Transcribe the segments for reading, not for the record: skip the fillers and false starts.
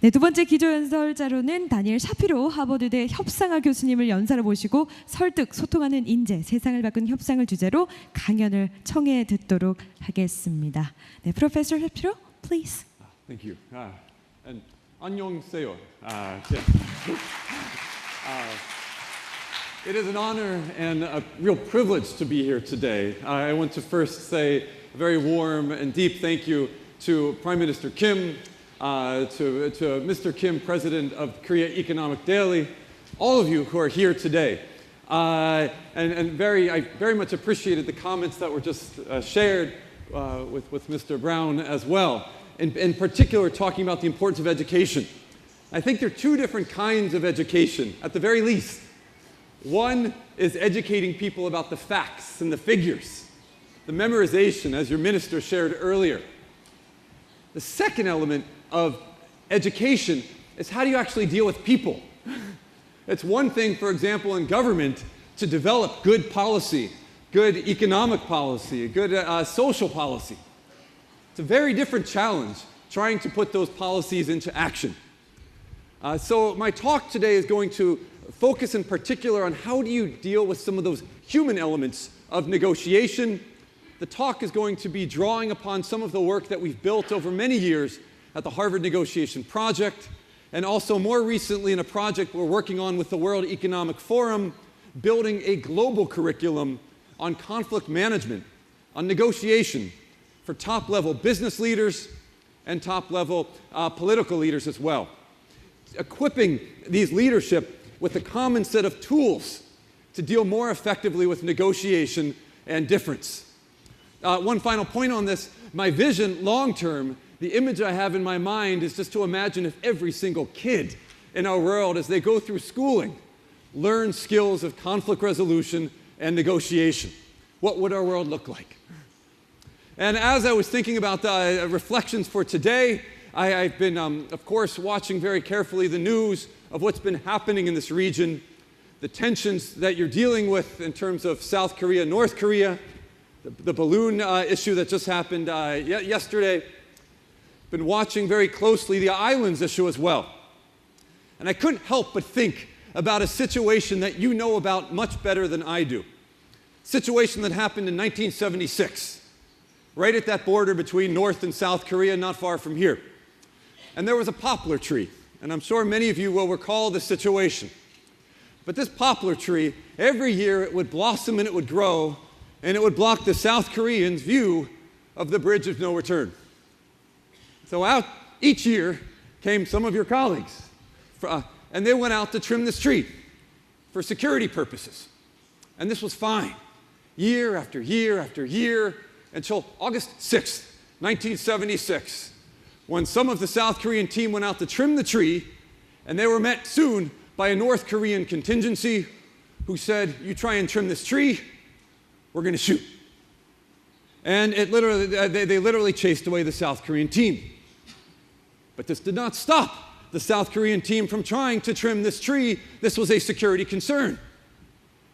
네, 두 번째 기조연설자로는 다니엘 샤피로 하버드대 협상학 교수님을 연사로 모시고 설득, 소통하는 인재, 세상을 바꾼 협상을 주제로 강연을 청해 듣도록 하겠습니다. 네, 프로페서 샤피로, please. Thank you. And 안녕하세요. It is an honor and a real privilege to be here today. I want to first say a very warm and deep thank you to Prime Minister Kim, to Mr. Kim, President of Korea Economic Daily, all of you who are here today. I very much appreciated the comments that were just shared with Mr. Brown as well. In particular, talking about the importance of education. I think there are two different kinds of education, at the very least. One is educating people about the facts and the figures, the memorization, as your minister shared earlier. The second element of education is how do you actually deal with people? It's one thing, for example, in government to develop good policy, good economic policy, good social policy. It's a very different challenge trying to put those policies into action. So my talk today is going to focus in particular on how do you deal with some of those human elements of negotiation. The talk is going to be drawing upon some of the work that we've built over many years at the Harvard Negotiation Project, and also more recently in a project we're working on with the World Economic Forum, building a global curriculum on conflict management, on negotiation for top-level business leaders and top-level political leaders as well. Equipping these leadership with a common set of tools to deal more effectively with negotiation and difference. One final point on this, my vision long-term, the image I have in my mind is just to imagine if every single kid in our world, as they go through schooling, learn skills of conflict resolution and negotiation. What would our world look like? And as I was thinking about the reflections for today, I've been, of course, watching very carefully the news of what's been happening in this region, the tensions that you're dealing with in terms of South Korea, North Korea, the balloon issue that just happened yesterday. Been watching very closely the islands issue as well. And I couldn't help but think about a situation that you know about much better than I do. Situation that happened in 1976, right at that border between North and South Korea, not far from here. And there was a poplar tree, and I'm sure many of you will recall the situation. But this poplar tree, every year it would blossom and it would grow, and it would block the South Koreans' view of the bridge of no return. So out each year came some of your colleagues, and they went out to trim this tree for security purposes. And this was fine, year after year after year, until August 6th, 1976, when some of the South Korean team went out to trim the tree, and they were met soon by a North Korean contingency who said, "You try and trim this tree, we're going to shoot." And they literally chased away the South Korean team. But this did not stop the South Korean team from trying to trim this tree. This was a security concern.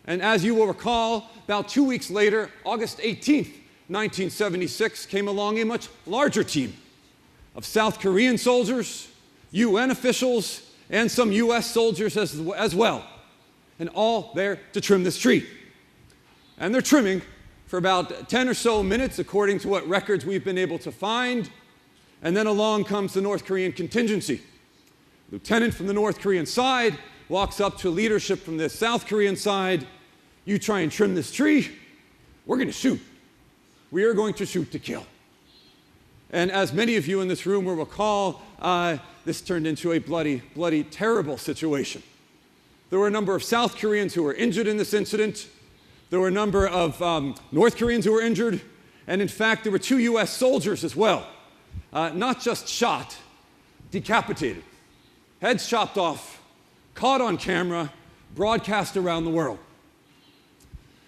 And as you will recall, about 2 weeks later, August 18th, 1976, came along a much larger team of South Korean soldiers, UN officials, and some US soldiers as well, and all there to trim this tree. And they're trimming for about 10 or so minutes, according to what records we've been able to find. And then along comes the North Korean contingency. Lieutenant from the North Korean side walks up to leadership from the South Korean side. "You try and trim this tree, we're going to shoot. We are going to shoot to kill." And as many of you in this room will recall, this turned into a bloody, bloody, terrible situation. There were a number of South Koreans who were injured in this incident. There were a number of North Koreans who were injured. And in fact, there were 2 US soldiers as well. Not just shot, decapitated. Heads chopped off, caught on camera, broadcast around the world.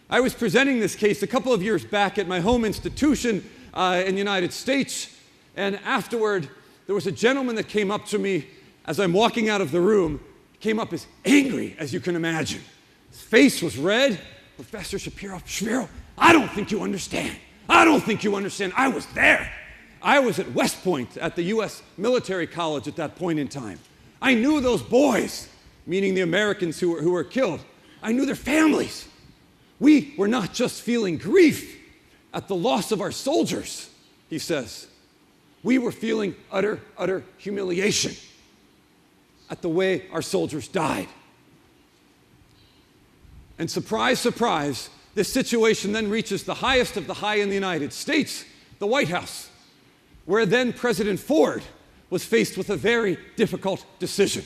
I was presenting this case a couple of years back at my home institution in the United States, and afterward, there was a gentleman that came up to me as I'm walking out of the room, came up as angry as you can imagine. His face was red. "Professor Shapiro, I don't think you understand. I don't think you understand. I was there. I was at West Point at the U.S. military college at that point in time. I knew those boys, meaning the Americans who were killed. I knew their families. We were not just feeling grief at the loss of our soldiers, he says. We were feeling utter humiliation at the way our soldiers died. And surprise, surprise, this situation then reaches the highest of the high in the United States, the White House, where then President Ford was faced with a very difficult decision.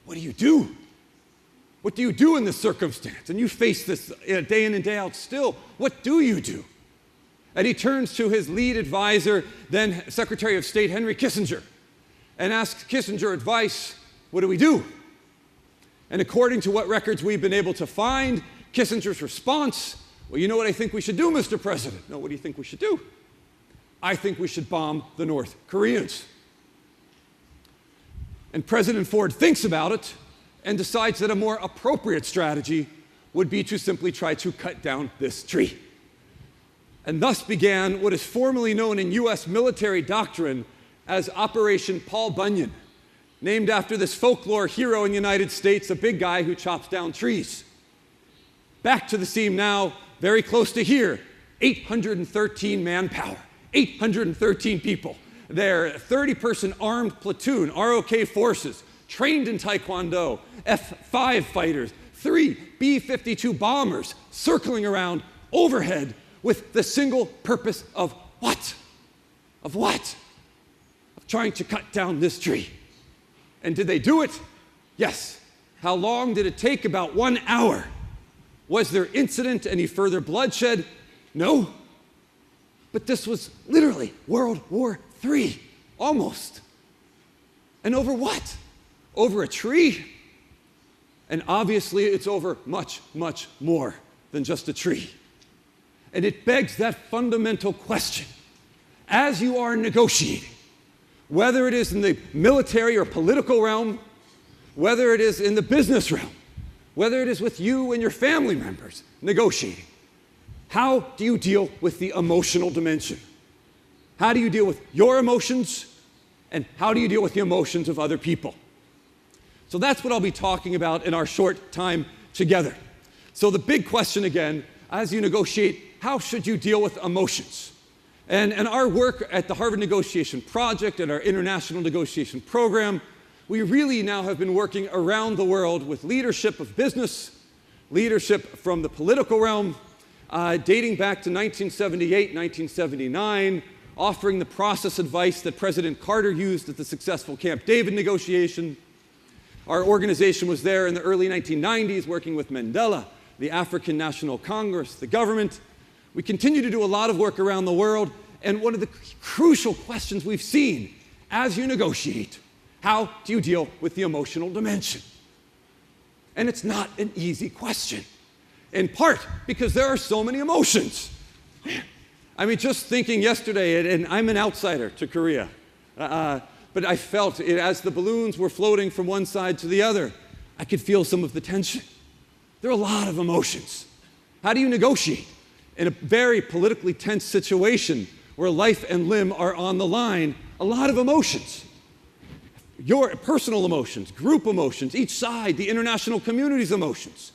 What do you do? What do you do in this circumstance? And you face this day in and day out still. What do you do? And he turns to his lead advisor, then Secretary of State Henry Kissinger, and asks Kissinger advice. What do we do? And according to what records we've been able to find, Kissinger's response, well, you know what I think we should do, Mr. President? No, what do you think we should do? I think we should bomb the North Koreans. And President Ford thinks about it and decides that a more appropriate strategy would be to simply try to cut down this tree. And thus began what is formally known in U.S. military doctrine as Operation Paul Bunyan, named after this folklore hero in the United States, a big guy who chops down trees. Back to the scene now, very close to here, 813 manpower, 813 people. They're 30-person armed platoon, ROK forces, trained in Taekwondo, F-5 fighters, 3 B-52 bombers circling around overhead with the single purpose of what? Of what? Of trying to cut down this tree. And did they do it? Yes. How long did it take? About 1 hour. Was there incident, any further bloodshed? No. But this was literally World War III, almost. And over what? Over a tree? And obviously it's over much, much more than just a tree. And it begs that fundamental question. As you are negotiating, whether it is in the military or political realm, whether it is in the business realm, whether it is with you and your family members negotiating, how do you deal with the emotional dimension? How do you deal with your emotions? And how do you deal with the emotions of other people? So that's what I'll be talking about in our short time together. So the big question again, as you negotiate, how should you deal with emotions? And our work at the Harvard Negotiation Project and our international negotiation program, we really now have been working around the world with leadership of business, leadership from the political realm, dating back to 1978, 1979, offering the process advice that President Carter used at the successful Camp David negotiation. Our organization was there in the early 1990s working with Mandela, the African National Congress, the government. We continue to do a lot of work around the world, and one of the crucial questions we've seen as you negotiate, how do you deal with the emotional dimension? And it's not an easy question, in part because there are so many emotions. I mean, just thinking yesterday, and I'm an outsider to Korea, but I felt it as the balloons were floating from one side to the other. I could feel some of the tension. There are a lot of emotions. How do you negotiate in a very politically tense situation where life and limb are on the line? A lot of emotions. Your personal emotions, group emotions, each side, the international community's emotions.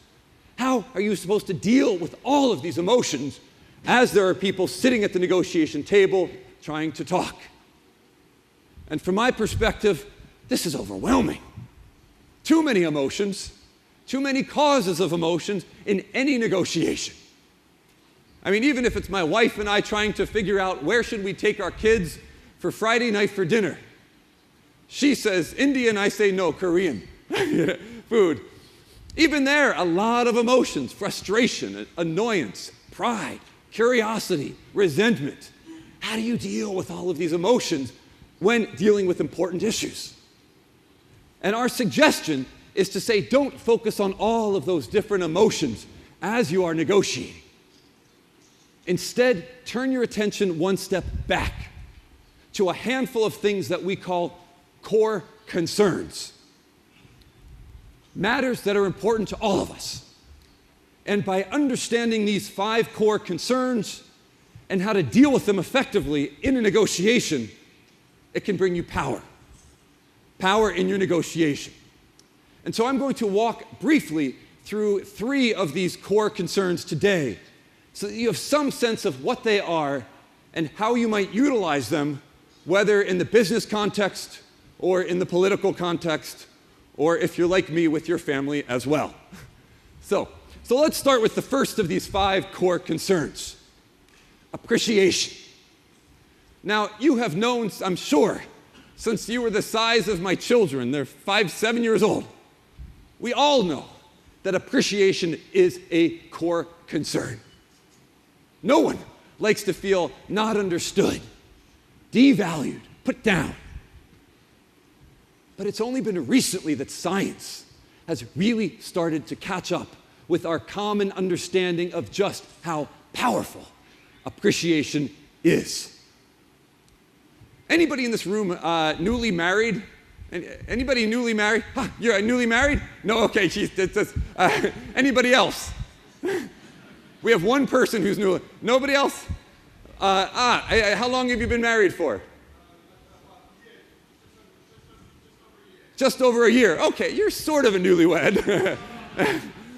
How are you supposed to deal with all of these emotions as there are people sitting at the negotiation table trying to talk? And from my perspective, this is overwhelming. Too many emotions, too many causes of emotions in any negotiation. I mean, even if it's my wife and I trying to figure out where should we take our kids for Friday night for dinner. She says Indian, I say no, Korean food. Even there, a lot of emotions, frustration, annoyance, pride, curiosity, resentment. How do you deal with all of these emotions when dealing with important issues? And our suggestion is to say, don't focus on all of those different emotions as you are negotiating. Instead, turn your attention one step back to a handful of things that we call core concerns. Matters that are important to all of us. And by understanding these 5 core concerns and how to deal with them effectively in a negotiation, it can bring you power. Power in your negotiation. And so I'm going to walk briefly through 3 of these core concerns today so that you have some sense of what they are and how you might utilize them, whether in the business context or in the political context, or if you're like me with your family as well. So let's start with the first of these 5 core concerns, appreciation. Now, you have known, I'm sure, since you were the size of my children, they're 5, 7 years old, we all know that appreciation is a core concern. No one likes to feel not understood, devalued, put down. But it's only been recently that science has really started to catch up with our common understanding of just how powerful appreciation is. Anybody in this room newly married? Anybody newly married? Huh, you're newly married? No, okay, anybody else? We have one person who's newly. Nobody else? How long have you been married for? Just over a year. Okay, you're sort of a newlywed.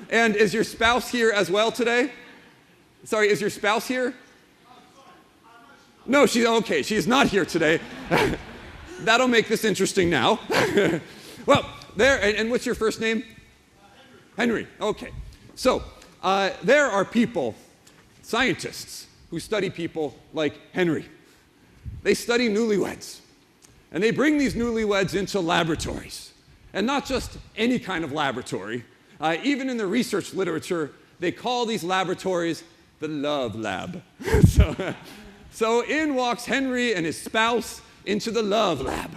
And is your spouse here as well today? Sorry, is your spouse here? No, she's not here today. That'll make this interesting now. Well, and what's your first name? Henry. Okay. So, there are people, scientists, who study people like Henry. They study newlyweds. And they bring these newlyweds into laboratories. And not just any kind of laboratory. Even in the research literature, they call these laboratories the love lab. So in walks Henry and his spouse into the love lab.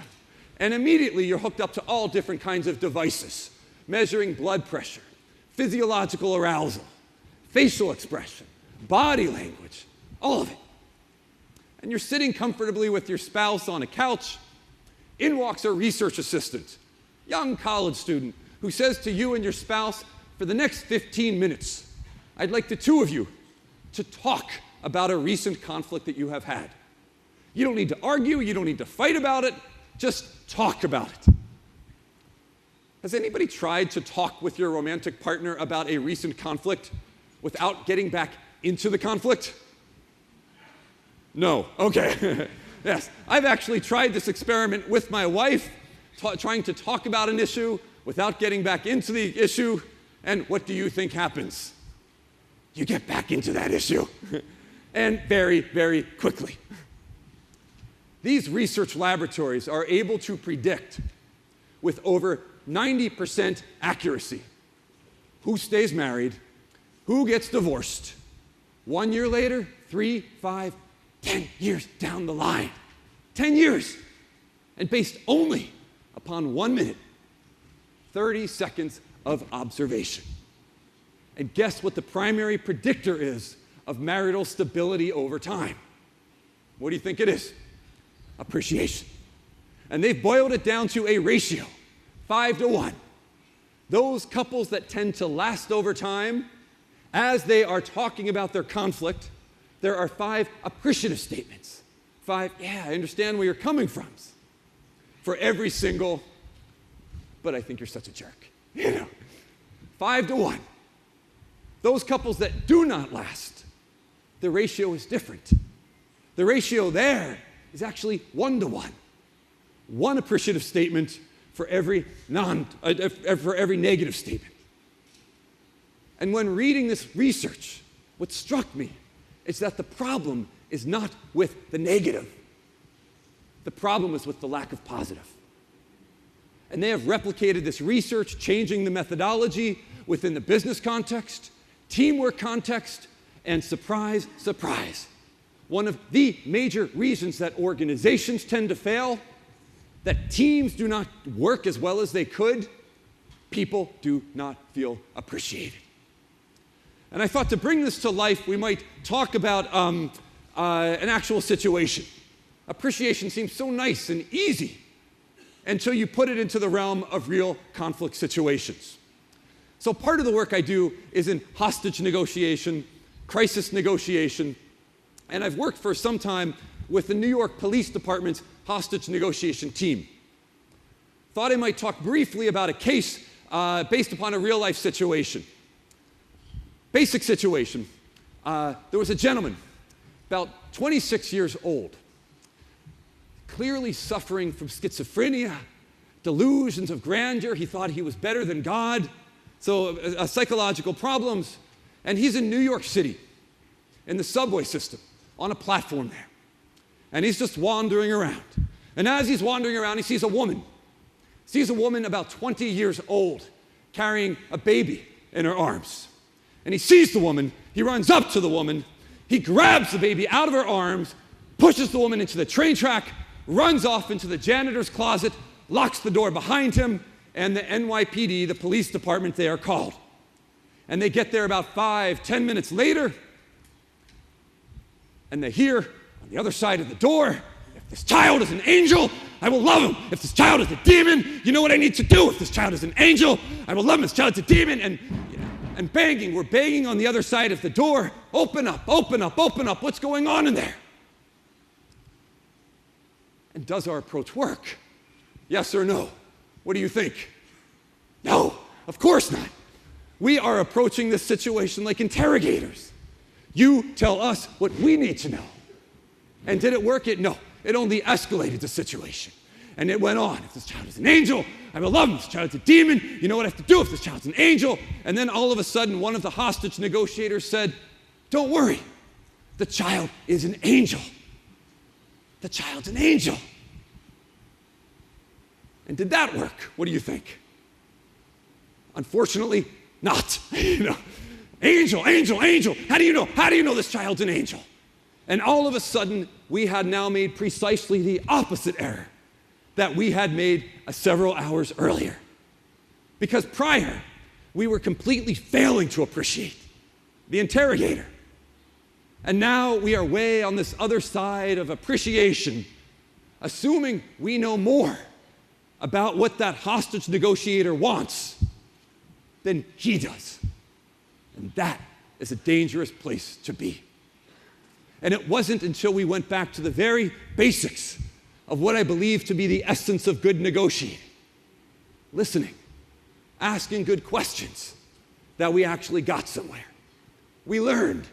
And immediately you're hooked up to all different kinds of devices, measuring blood pressure, physiological arousal, facial expression, body language, all of it. And you're sitting comfortably with your spouse on a couch. In walks a research assistant, young college student, who says to you and your spouse, for the next 15 minutes, I'd like the 2 of you to talk about a recent conflict that you have had. You don't need to argue, you don't need to fight about it, just talk about it. Has anybody tried to talk with your romantic partner about a recent conflict without getting back into the conflict? No, okay. Yes, I've actually tried this experiment with my wife, trying to talk about an issue without getting back into the issue, and what do you think happens? You get back into that issue, and very, very quickly. These research laboratories are able to predict with over 90% accuracy who stays married, who gets divorced, 1 year later, 3, 5, 10 years down the line. 10 years. And based only upon 1 minute, 30 seconds of observation. And guess what the primary predictor is of marital stability over time? What do you think it is? Appreciation. And they've boiled it down to a ratio, 5 to 1. Those couples that tend to last over time, as they are talking about their conflict, there are 5 appreciative statements. 5, yeah, I understand where you're coming from. For every single, but I think you're such a jerk. 5 to 1. Those couples that do not last, the ratio is different. The ratio there is actually 1 to 1. 1 appreciative statement for every negative statement. And when reading this research, what struck me is that the problem is not with the negative. The problem is with the lack of positive. And they have replicated this research, changing the methodology within the business context, teamwork context, and surprise, surprise. One of the major reasons that organizations tend to fail, that teams do not work as well as they could, people do not feel appreciated. And I thought to bring this to life, we might talk about an actual situation. Appreciation seems so nice and easy until you put it into the realm of real conflict situations. So part of the work I do is in hostage negotiation, crisis negotiation, and I've worked for some time with the New York Police Department's hostage negotiation team. Thought I might talk briefly about a case based upon a real-life situation. Basic situation. There was a gentleman, about 26 years old, clearly suffering from schizophrenia, delusions of grandeur. He thought he was better than God, so psychological problems. And he's in New York City, in the subway system, on a platform there. And he's just wandering around. And as he's wandering around, he sees a woman. Sees a woman about 20 years old, carrying a baby in her arms. And he sees the woman, he runs up to the woman, he grabs the baby out of her arms, pushes the woman into the train track, runs off into the janitor's closet, locks the door behind him, and the NYPD, the police department, they are called. And they get there about 5-10 minutes later, and they hear on the other side of the door, if this child is an angel, I will love him. If this child is a demon, you know what I need to do. If this child is an angel, I will love him. If this child is a demon, and banging. We're banging on the other side of the door. Open up, open up, open up. What's going on in there? And does our approach work? Yes or no? What do you think? No, of course not. We are approaching this situation like interrogators. You tell us what we need to know. And did it work? No. It only escalated the situation. And it went on. If this child is an angel, I will love him. If this child is a demon, you know what I have to do if this child is an angel. And then all of a sudden, one of the hostage negotiators said, don't worry, the child is an angel. The child's an angel. And did that work? What do you think? Unfortunately, not. Angel, angel, angel. How do you know? How do you know this child's an angel? And all of a sudden, we had now made precisely the opposite error that we had made several hours earlier. Because prior, we were completely failing to appreciate the interrogator. And now we are way on this other side of appreciation, assuming we know more about what that hostage negotiator wants than he does. And that is a dangerous place to be. And it wasn't until we went back to the very basics of what I believe to be the essence of good negotiating, listening, asking good questions, that we actually got somewhere. We learned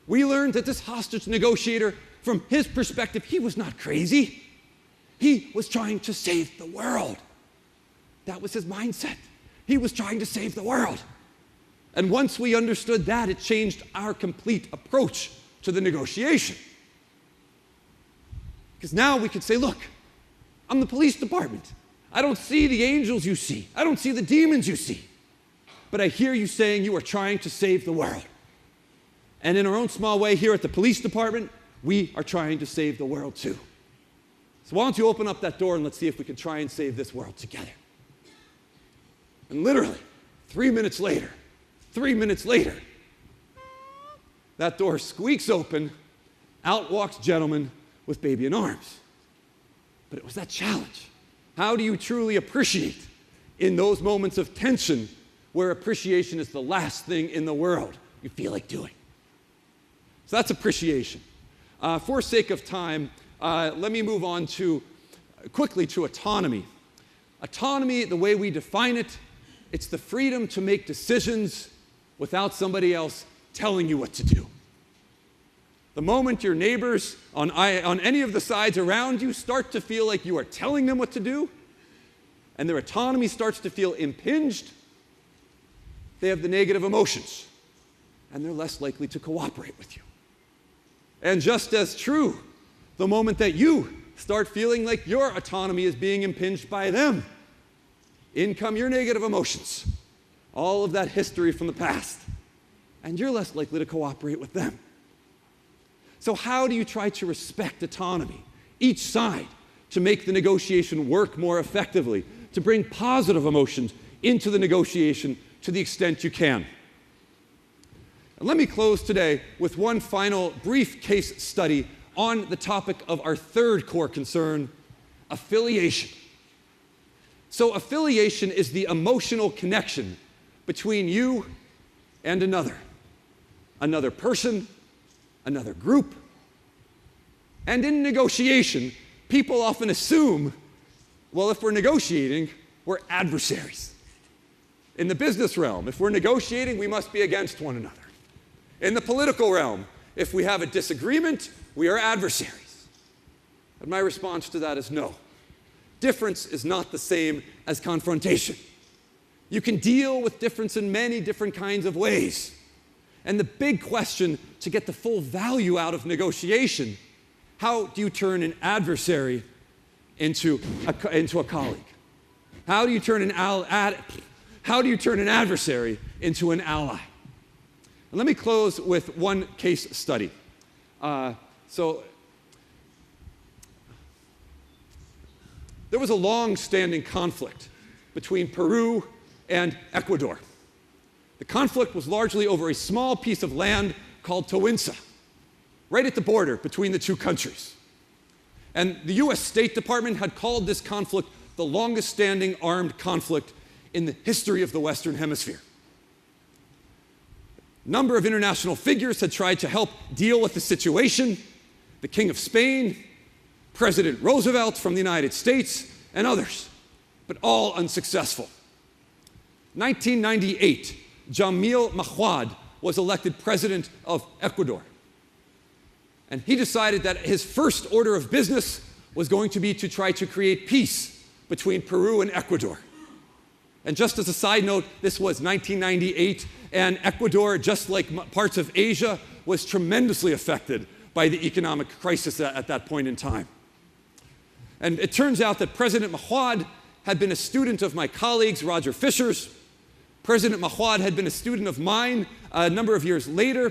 that this hostage negotiator, from his perspective, he was not crazy. He was trying to save the world. That was his mindset. He was trying to save the world. And once we understood that, it changed our complete approach to the negotiation. Because now we could say, look, I'm the police department. I don't see the angels you see. I don't see the demons you see. But I hear you saying you are trying to save the world. And in our own small way here at the police department, we are trying to save the world too. So why don't you open up that door and let's see if we can try and save this world together. And literally, 3 minutes later, that door squeaks open, out walks gentleman with baby in arms. But it was that challenge. How do you truly appreciate in those moments of tension where appreciation is the last thing in the world you feel like doing? So that's appreciation. For sake of time, let me move on quickly to autonomy. Autonomy, the way we define it, it's the freedom to make decisions without somebody else telling you what to do. The moment your neighbors on any of the sides around you start to feel like you are telling them what to do, and their autonomy starts to feel impinged, they have the negative emotions, and they're less likely to cooperate with you. And just as true, the moment that you start feeling like your autonomy is being impinged by them, in come your negative emotions, all of that history from the past, and you're less likely to cooperate with them. So how do you try to respect autonomy, each side, to make the negotiation work more effectively, to bring positive emotions into the negotiation to the extent you can? And let me close today with one final brief case study on the topic of our third core concern, affiliation. So affiliation is the emotional connection between you and another person, another group, And in negotiation, people often assume, well, if we're negotiating, we're adversaries. In the business realm, if we're negotiating, we must be against one another. In the political realm, if we have a disagreement, we are adversaries. And my response to that is no. Difference is not the same as confrontation. You can deal with difference in many different kinds of ways. And the big question to get the full value out of negotiation, how do you turn an adversary into a colleague? How do you turn an adversary into an ally? And let me close with one case study. There was a long-standing conflict between Peru and Ecuador. The conflict was largely over a small piece of land called Tawinsa, right at the border between the two countries. And the US State Department had called this conflict the longest-standing armed conflict in the history of the Western Hemisphere. A number of international figures had tried to help deal with the situation: the King of Spain, President Roosevelt from the United States, and others, but all unsuccessful. 1998, Jamil Mahuad was elected president of Ecuador. And he decided that his first order of business was going to be to try to create peace between Peru and Ecuador. And just as a side note, this was 1998, and Ecuador, just like parts of Asia, was tremendously affected by the economic crisis at that point in time. And it turns out that President Mahuad had been a student of my colleagues, Roger Fisher's. President Mahuad had been a student of mine a number of years later.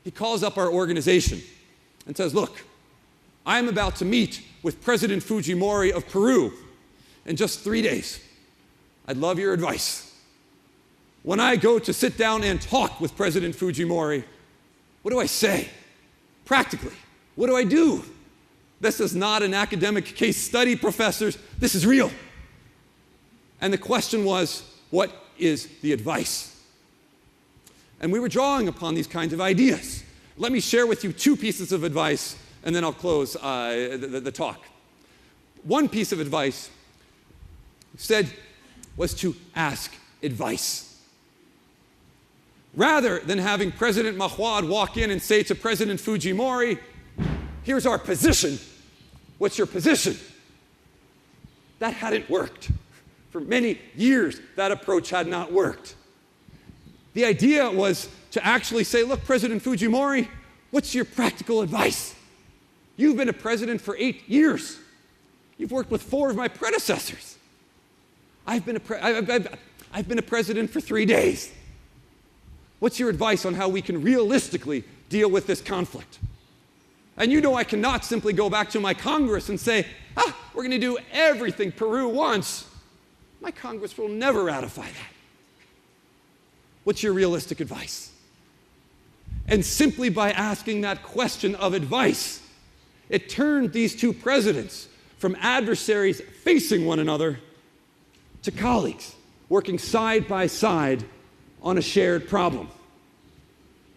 He calls up our organization and says, look, I am about to meet with President Fujimori of Peru in just 3 days. I'd love your advice. When I go to sit down and talk with President Fujimori, what do I say? Practically, what do I do? This is not an academic case study, professors. This is real. And the question was, what is the advice? And we were drawing upon these kinds of ideas. Let me share with you 2 pieces of advice, and then I'll close the talk. One piece of advice was to ask advice. Rather than having President Mahuad walk in and say to President Fujimori, here's our position, what's your position? That hadn't worked. For many years, that approach had not worked. The idea was to actually say, look, President Fujimori, what's your practical advice? You've been a president for 8 years. You've worked with 4 of my predecessors. I've been a president for 3 days. What's your advice on how we can realistically deal with this conflict? And you know I cannot simply go back to my Congress and say, we're going to do everything Peru wants. My Congress will never ratify that. What's your realistic advice? And simply by asking that question of advice, it turned these 2 presidents from adversaries facing one another to colleagues, working side by side on a shared problem.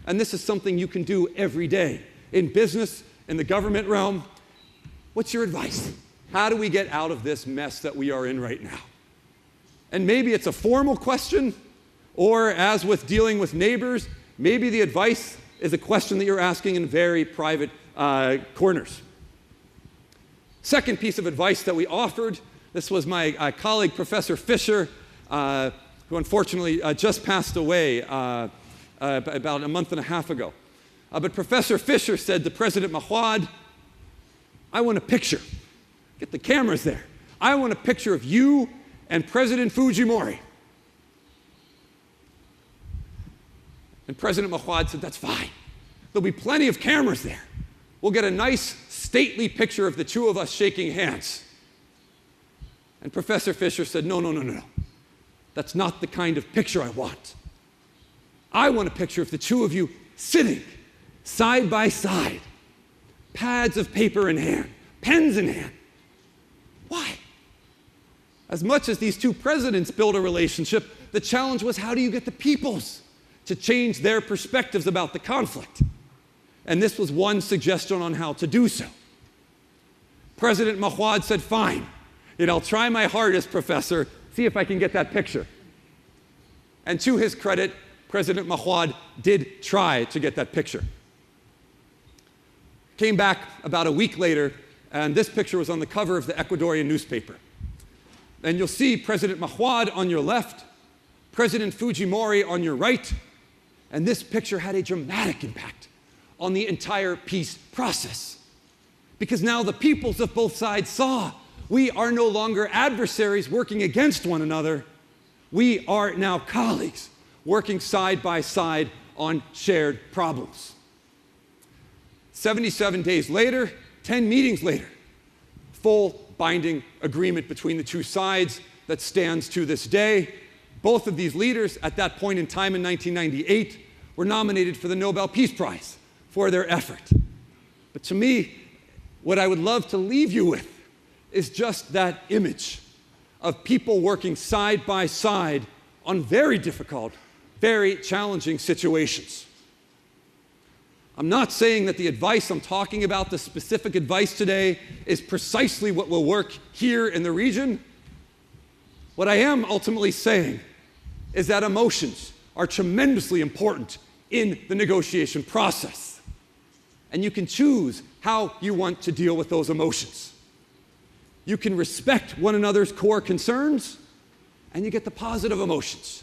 And this is something you can do every day in business, in the government realm. What's your advice? How do we get out of this mess that we are in right now? And maybe it's a formal question, or as with dealing with neighbors, maybe the advice is a question that you're asking in very private corners. Second piece of advice that we offered, this was my colleague, Professor Fisher, who unfortunately just passed away about a month and a half ago. But Professor Fisher said to President Mahuad, I want a picture. Get the cameras there. I want a picture of you and President Fujimori. And President Mahuad said, that's fine. There'll be plenty of cameras there. We'll get a nice, stately picture of the 2 of us shaking hands. And Professor Fisher said, no. That's not the kind of picture I want. I want a picture of the 2 of you sitting side by side, pads of paper in hand, pens in hand. Why? As much as these 2 presidents build a relationship, the challenge was, how do you get the peoples to change their perspectives about the conflict? And this was one suggestion on how to do so. President Mahmoud said, fine, I'll try my hardest, Professor, see if I can get that picture. And to his credit, President Mahmoud did try to get that picture. Came back about a week later, and this picture was on the cover of the Ecuadorian newspaper. And you'll see President Mahmoud on your left, President Fujimori on your right, and this picture had a dramatic impact on the entire peace process. Because now the peoples of both sides saw we are no longer adversaries working against one another. We are now colleagues working side by side on shared problems. 77 days later, 10 meetings later, full binding agreement between the two sides that stands to this day. Both of these leaders at that point in time in 1998 were nominated for the Nobel Peace Prize for their effort. But to me, what I would love to leave you with is just that image of people working side by side on very difficult, very challenging situations. I'm not saying that the advice I'm talking about, the specific advice today, is precisely what will work here in the region. What I am ultimately saying is that emotions are tremendously important in the negotiation process. And you can choose how you want to deal with those emotions. You can respect one another's core concerns, and you get the positive emotions.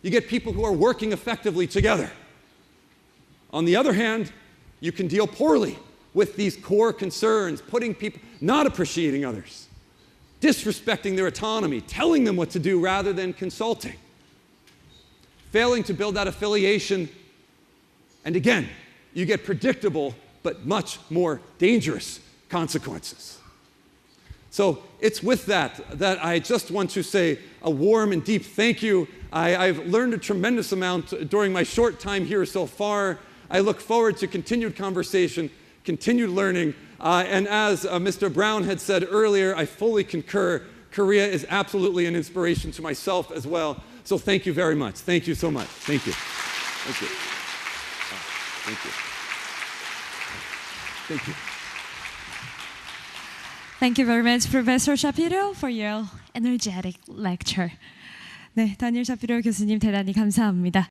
You get people who are working effectively together. On the other hand, you can deal poorly with these core concerns, putting people, not appreciating others, disrespecting their autonomy, telling them what to do rather than consulting, failing to build that affiliation, and again, you get predictable but much more dangerous consequences. So it's with that I just want to say a warm and deep thank you. I've learned a tremendous amount during my short time here so far. I look forward to continued conversation, continued learning, and as Mr. Brown had said earlier, I fully concur. Korea is absolutely an inspiration to myself as well. So thank you very much. Thank you so much. Thank you. Thank you. Thank you. Thank you. Thank you very much, Professor Shapiro, for your energetic lecture. 네, 다니엘 샤피로 교수님 대단히 감사합니다.